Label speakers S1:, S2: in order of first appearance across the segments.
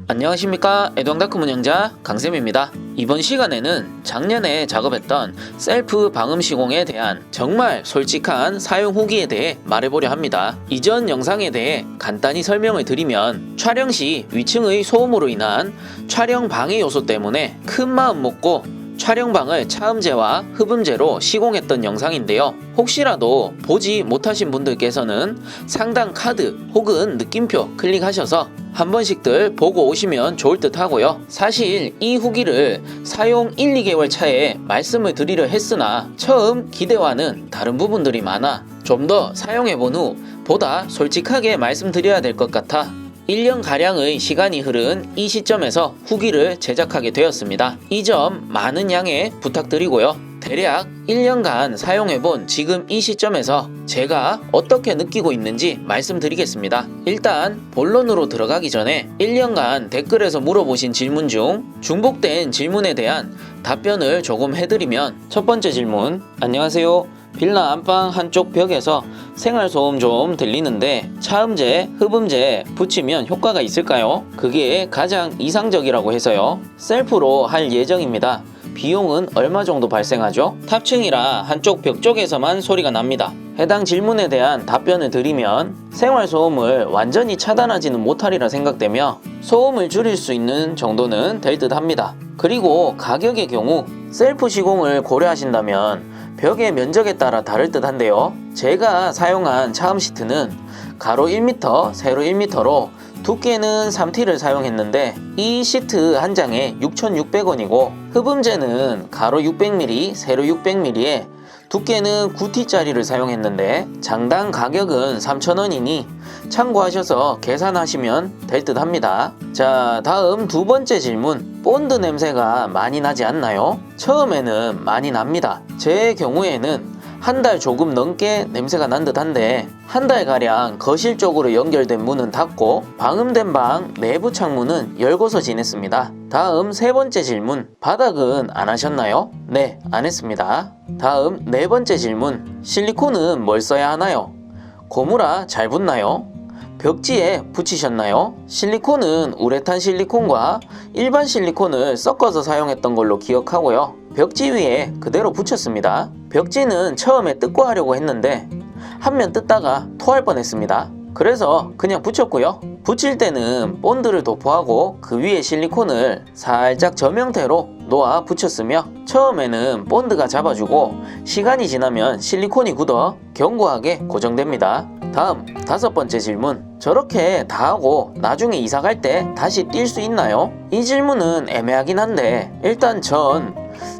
S1: 안녕하십니까, 애동다크 운영자 강쌤입니다. 이번 시간에는 작년에 작업했던 셀프 방음 시공에 대한 정말 솔직한 사용 후기에 대해 말해보려 합니다. 이전 영상에 대해 간단히 설명을 드리면, 촬영 시 위층의 소음으로 인한 촬영 방해 요소 때문에 큰 마음 먹고 촬영방을 차음제와 흡음제로 시공했던 영상인데요. 혹시라도 보지 못하신 분들께서는 상단 카드 혹은 느낌표 클릭하셔서 한 번씩들 보고 오시면 좋을 듯 하고요. 사실 이 후기를 사용 1, 2개월 차에 말씀을 드리려 했으나 처음 기대와는 다른 부분들이 많아 좀 더 사용해본 후 보다 솔직하게 말씀드려야 될 것 같아 1년가량의 시간이 흐른 이 시점에서 후기를 제작하게 되었습니다. 이 점 많은 양해 부탁드리고요. 대략 1년간 사용해본 지금 이 시점에서 제가 어떻게 느끼고 있는지 말씀드리겠습니다. 일단 본론으로 들어가기 전에 1년간 댓글에서 물어보신 질문 중 중복된 질문에 대한 답변을 조금 해드리면, 첫 번째 질문, 안녕하세요. 빌라 안방 한쪽 벽에서 생활소음 좀 들리는데 차음제, 흡음제 붙이면 효과가 있을까요? 그게 가장 이상적이라고 해서요. 셀프로 할 예정입니다. 비용은 얼마 정도 발생하죠? 탑층이라 한쪽 벽 쪽에서만 소리가 납니다. 해당 질문에 대한 답변을 드리면, 생활소음을 완전히 차단하지는 못하리라 생각되며 소음을 줄일 수 있는 정도는 될 듯 합니다. 그리고 가격의 경우 셀프 시공을 고려하신다면 벽의 면적에 따라 다를 듯 한데요. 제가 사용한 차음 시트는 가로 1m, 세로 1m로 두께는 3T를 사용했는데 이 시트 한 장에 6,600원이고, 흡음제는 가로 600mm, 세로 600mm에 두께는 9T짜리를 사용했는데 장당 가격은 3,000원이니 참고하셔서 계산하시면 될 듯 합니다. 자, 다음 두 번째 질문, 본드 냄새가 많이 나지 않나요? 처음에는 많이 납니다. 제 경우에는 한 달 조금 넘게 냄새가 난 듯한데, 한 달가량 거실 쪽으로 연결된 문은 닫고 방음된 방 내부 창문은 열고서 지냈습니다. 다음 세 번째 질문, 바닥은 안 하셨나요? 네, 안 했습니다. 다음 네 번째 질문, 실리콘은 뭘 써야 하나요? 고무라 잘 붙나요? 벽지에 붙이셨나요? 실리콘은 우레탄 실리콘과 일반 실리콘을 섞어서 사용했던 걸로 기억하고요. 벽지 위에 그대로 붙였습니다. 벽지는 처음에 뜯고 하려고 했는데 한 면 뜯다가 토할 뻔했습니다. 그래서 그냥 붙였고요. 붙일 때는 본드를 도포하고 그 위에 실리콘을 살짝 점 형태로 놓아 붙였으며, 처음에는 본드가 잡아주고 시간이 지나면 실리콘이 굳어 견고하게 고정됩니다. 다음 다섯 번째 질문, 저렇게 다 하고 나중에 이사 갈 때 다시 뛸 수 있나요? 이 질문은 애매하긴 한데, 일단 전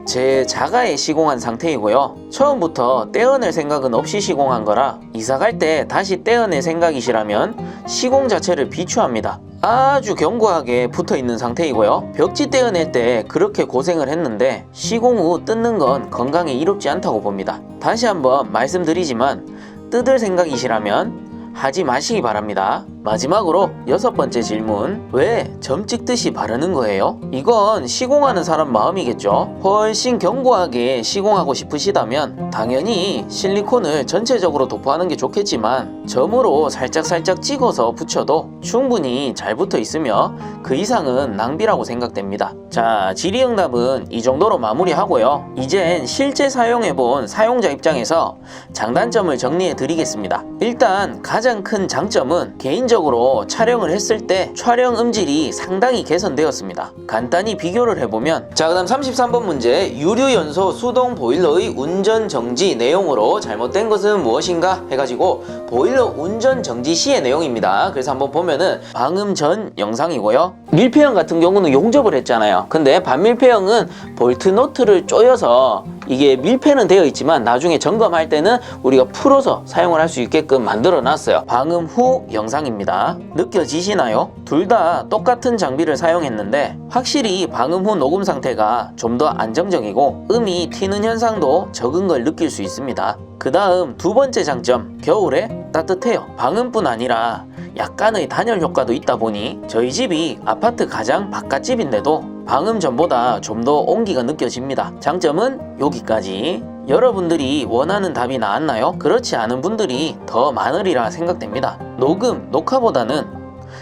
S1: 제 자가에 시공한 상태이고요. 처음부터 떼어낼 생각은 없이 시공한 거라 이사 갈 때 다시 떼어낼 생각이시라면 시공 자체를 비추합니다. 아주 견고하게 붙어 있는 상태이고요. 벽지 떼어낼 때 그렇게 고생을 했는데 시공 후 뜯는 건 건강에 이롭지 않다고 봅니다. 다시 한번 말씀드리지만 뜯을 생각이시라면 하지 마시기 바랍니다. 마지막으로 여섯 번째 질문, 왜 점 찍듯이 바르는 거예요? 이건 시공하는 사람 마음이겠죠. 훨씬 견고하게 시공하고 싶으시다면 당연히 실리콘을 전체적으로 도포하는 게 좋겠지만, 점으로 살짝 찍어서 붙여도 충분히 잘 붙어 있으며 그 이상은 낭비라고 생각됩니다. 자, 질의응답은 이 정도로 마무리하고요. 이젠 실제 사용해본 사용자 입장에서 장단점을 정리해 드리겠습니다. 일단 가장 큰 장점은 개인적으로 촬영을 했을 때 촬영 음질이 상당히 개선되었습니다. 간단히 비교를 해보면, 자, 그 다음 33번 문제, 유류연소 수동 보일러의 운전 정지 내용으로 잘못된 것은 무엇인가 해가지고 보일러 운전 정지 시의 내용입니다. 그래서 한번 보면은 방음 전 영상이고요. 밀폐형 같은 경우는 용접을 했잖아요. 근데 반밀폐형은 볼트 너트를 조여서 이게 밀폐는 되어 있지만 나중에 점검할 때는 우리가 풀어서 사용을 할 수 있게끔 만들어 놨어요. 방음 후 영상입니다. 느껴지시나요? 둘 다 똑같은 장비를 사용했는데 확실히 방음 후 녹음 상태가 좀 더 안정적이고 음이 튀는 현상도 적은 걸 느낄 수 있습니다. 그 다음 두 번째 장점, 겨울에 따뜻해요. 방음뿐 아니라 약간의 단열 효과도 있다 보니 저희 집이 아파트 가장 바깥집인데도 방음 전보다 좀 더 온기가 느껴집니다. 장점은 여기까지. 여러분들이 원하는 답이 나왔나요? 그렇지 않은 분들이 더 많으리라 생각됩니다. 녹음보다는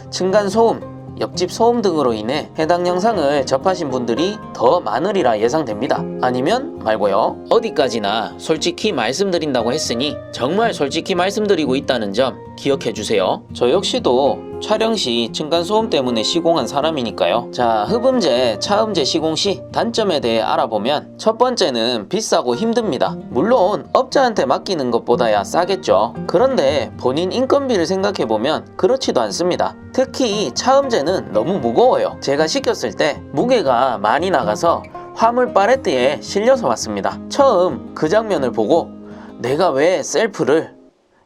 S1: 층간소음, 옆집 소음 등으로 인해 해당 영상을 접하신 분들이 더 많으리라 예상됩니다. 아니면 말고요. 어디까지나 솔직히 말씀드린다고 했으니 정말 솔직히 말씀드리고 있다는 점 기억해 주세요. 저 역시도 촬영 시 층간소음 때문에 시공한 사람이니까요. 자, 흡음재, 차음재 시공 시 단점에 대해 알아보면 첫 번째는 비싸고 힘듭니다. 물론 업자한테 맡기는 것보다야 싸겠죠. 그런데 본인 인건비를 생각해보면 그렇지도 않습니다. 특히 차음재는 너무 무거워요. 제가 시켰을 때 무게가 많이 나가서 화물 팔레트에 실려서 왔습니다. 처음 그 장면을 보고 내가 왜 셀프를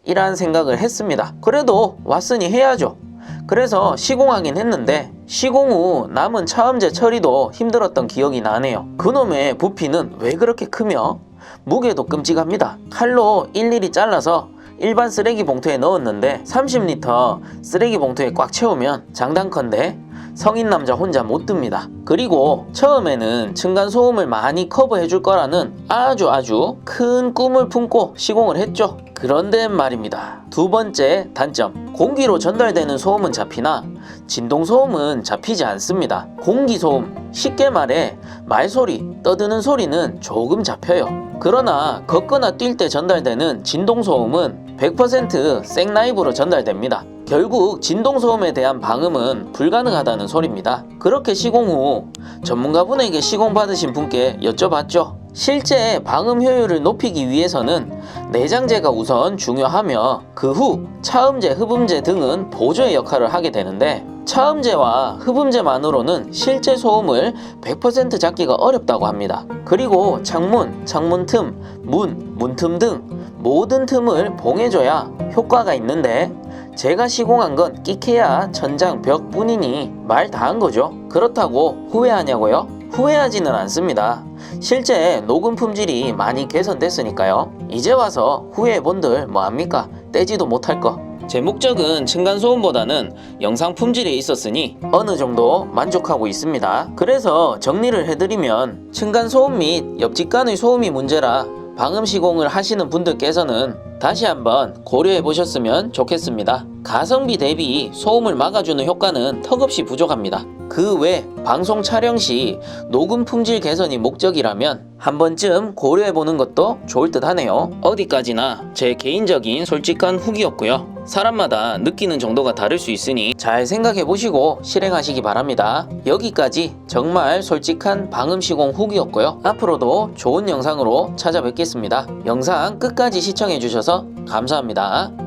S1: 이란 생각을 했습니다. 그래도 왔으니 해야죠. 그래서 시공하긴 했는데 시공 후 남은 차음재 처리도 힘들었던 기억이 나네요. 그놈의 부피는 왜 그렇게 크며 무게도 끔찍합니다. 칼로 일일이 잘라서 일반 쓰레기 봉투에 넣었는데 30리터 쓰레기 봉투에 꽉 채우면 장단컨대 성인 남자 혼자 못 듭니다. 그리고 처음에는 층간소음을 많이 커버해 줄 거라는 아주 큰 꿈을 품고 시공을 했죠. 그런데 말입니다. 두 번째 단점, 공기로 전달되는 소음은 잡히나 진동소음은 잡히지 않습니다. 공기소음, 쉽게 말해 말소리, 떠드는 소리는 조금 잡혀요. 그러나 걷거나 뛸 때 전달되는 진동소음은 100% 생라이브로 전달됩니다. 결국 진동소음에 대한 방음은 불가능하다는 소리입니다. 그렇게 시공 후 전문가분에게 시공받으신 분께 여쭤봤죠. 실제 방음 효율을 높이기 위해서는 내장재가 우선 중요하며 그 후 차음재, 흡음재 등은 보조의 역할을 하게 되는데 차음재와 흡음재만으로는 실제 소음을 100% 잡기가 어렵다고 합니다. 그리고 창문, 창문 틈, 문틈 등 모든 틈을 봉해줘야 효과가 있는데 제가 시공한 건 끼케야 천장, 벽 뿐이니 말 다 한 거죠. 그렇다고 후회하냐고요? 후회하지는 않습니다. 실제 녹음 품질이 많이 개선됐으니까요. 이제 와서 후회해본들 뭐합니까? 떼지도 못할 거. 제 목적은 층간소음보다는 영상 품질에 있었으니 어느 정도 만족하고 있습니다. 그래서 정리를 해드리면 층간소음 및 옆집 간의 소음이 문제라 방음 시공을 하시는 분들께서는 다시 한번 고려해 보셨으면 좋겠습니다. 가성비 대비 소음을 막아주는 효과는 턱없이 부족합니다. 그 외 방송 촬영 시 녹음 품질 개선이 목적이라면 한 번쯤 고려해 보는 것도 좋을 듯 하네요. 어디까지나 제 개인적인 솔직한 후기였고요. 사람마다 느끼는 정도가 다를 수 있으니 잘 생각해 보시고 실행하시기 바랍니다. 여기까지 정말 솔직한 방음 시공 후기였고요. 앞으로도 좋은 영상으로 찾아뵙겠습니다. 영상 끝까지 시청해 주셔서 감사합니다.